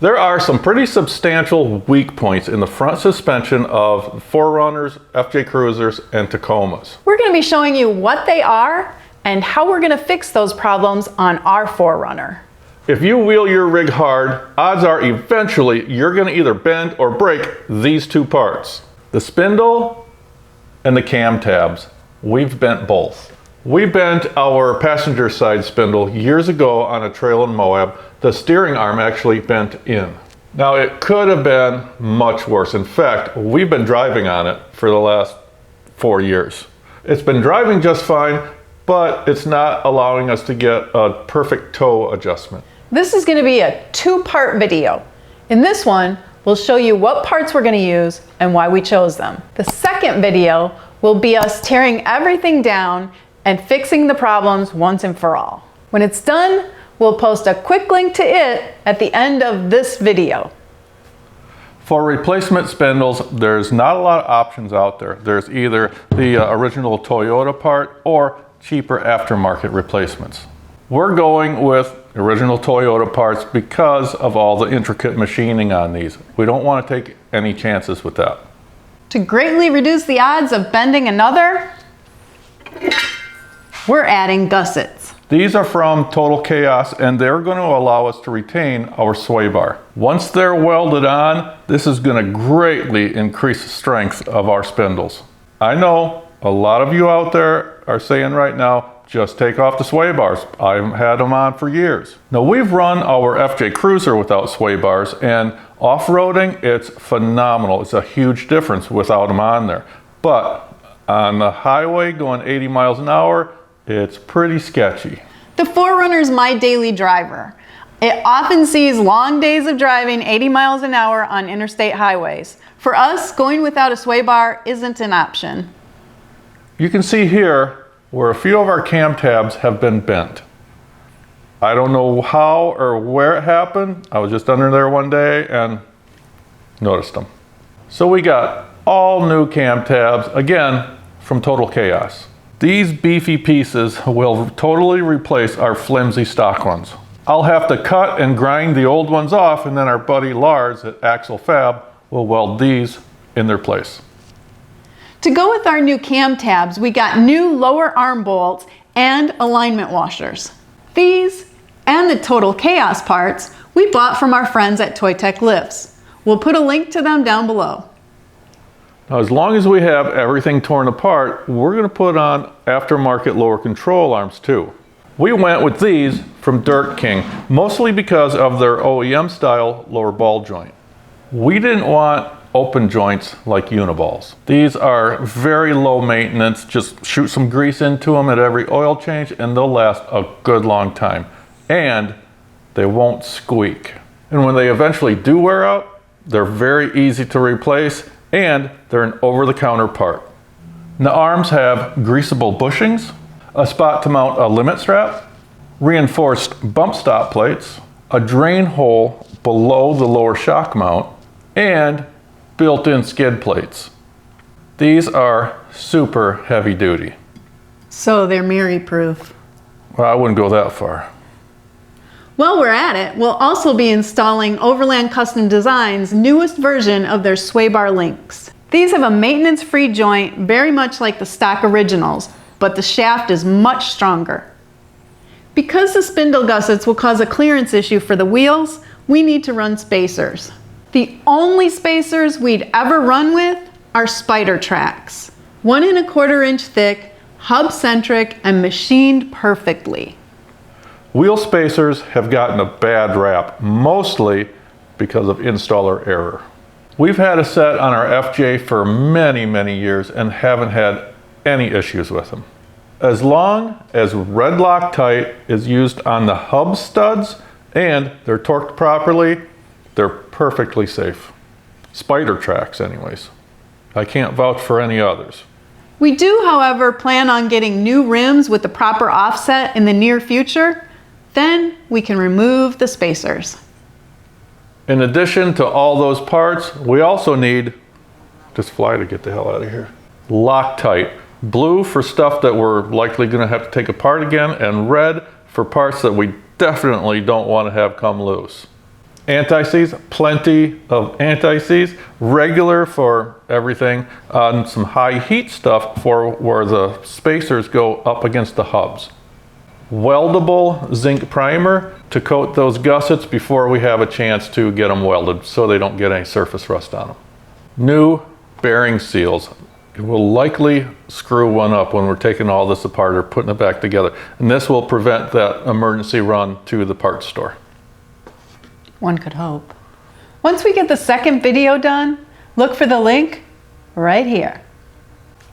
There are some pretty substantial weak points in the front suspension of 4Runners, FJ Cruisers, and Tacomas. We're going to be showing you what they are and how we're going to fix those problems on our 4Runner. If you wheel your rig hard, odds are eventually you're going to either bend or break these two parts. The spindle and the cam tabs. We've bent both. We bent our passenger side spindle years ago on a trail in Moab. The steering arm actually bent in. Now it could have been much worse. In fact, we've been driving on it for the last 4 years. It's been driving just fine, but it's not allowing us to get a perfect toe adjustment. This is going to be a two-part video. In this one, we'll show you what parts we're going to use and why we chose them. The second video will be us tearing everything down and fixing the problems once and for all. When it's done, we'll post a quick link to it at the end of this video. For replacement spindles, there's not a lot of options out there. There's either the original Toyota part or cheaper aftermarket replacements. We're going with original Toyota parts because of all the intricate machining on these. We don't want to take any chances with that. To greatly reduce the odds of bending another, we're adding gussets. These are from Total Chaos, and they're going to allow us to retain our sway bar. Once they're welded on, this is going to greatly increase the strength of our spindles. I know a lot of you out there are saying right now, just take off the sway bars. I've had them on for years. Now we've run our FJ Cruiser without sway bars, and off-roading, it's phenomenal. It's a huge difference without them on there. But on the highway going 80 miles an hour, it's pretty sketchy. The 4Runner is my daily driver. It often sees long days of driving 80 miles an hour on interstate highways. For us, going without a sway bar isn't an option. You can see here where a few of our cam tabs have been bent. I don't know how or where it happened. I was just under there one day and noticed them. So we got all new cam tabs, again, from Total Chaos. These beefy pieces will totally replace our flimsy stock ones. I'll have to cut and grind the old ones off, and then our buddy Lars at Axle Fab will weld these in their place. To go with our new cam tabs, we got new lower arm bolts and alignment washers. These and the Total Chaos parts we bought from our friends at Toy Tech Lifts. We'll put a link to them down below. Now, as long as we have everything torn apart, we're going to put on aftermarket lower control arms too. We went with these from Dirt King, mostly because of their OEM style lower ball joint. We didn't want open joints like uniballs. These are very low maintenance. Just shoot some grease into them at every oil change and they'll last a good long time. And they won't squeak. And when they eventually do wear out, they're very easy to replace, and they're an over-the-counter part. The arms have greasable bushings, a spot to mount a limit strap, reinforced bump stop plates, a drain hole below the lower shock mount, and built-in skid plates. These are super heavy duty. So they're Merri proof. Well, I wouldn't go that far. While we're at it, we'll also be installing Overland Custom Design's newest version of their sway bar links. These have a maintenance-free joint very much like the stock originals, but the shaft is much stronger. Because the spindle gussets will cause a clearance issue for the wheels, we need to run spacers. The only spacers we'd ever run with are Spidertrax. 1 1/4 inch thick, hub-centric, and machined perfectly. Wheel spacers have gotten a bad rap, mostly because of installer error. We've had a set on our FJ for many, many years and haven't had any issues with them. As long as red Loctite is used on the hub studs and they're torqued properly, they're perfectly safe. Spidertrax anyways. I can't vouch for any others. We do, however, plan on getting new rims with the proper offset in the near future. Then we can remove the spacers. In addition to all those parts, we also need, just fly to get the hell out of here, Loctite. Blue for stuff that we're likely going to have to take apart again, and red for parts that we definitely don't want to have come loose. Anti-seize, plenty of anti-seize, regular for everything, and some high heat stuff for where the spacers go up against the hubs. Weldable zinc primer to coat those gussets before we have a chance to get them welded so they don't get any surface rust on them. New bearing seals. We'll likely screw one up when we're taking all this apart or putting it back together. And this will prevent that emergency run to the parts store. One could hope. Once we get the second video done, look for the link right here.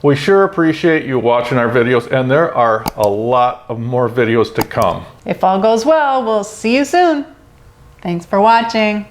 We sure appreciate you watching our videos, and there are a lot of more videos to come. If all goes well, we'll see you soon. Thanks for watching.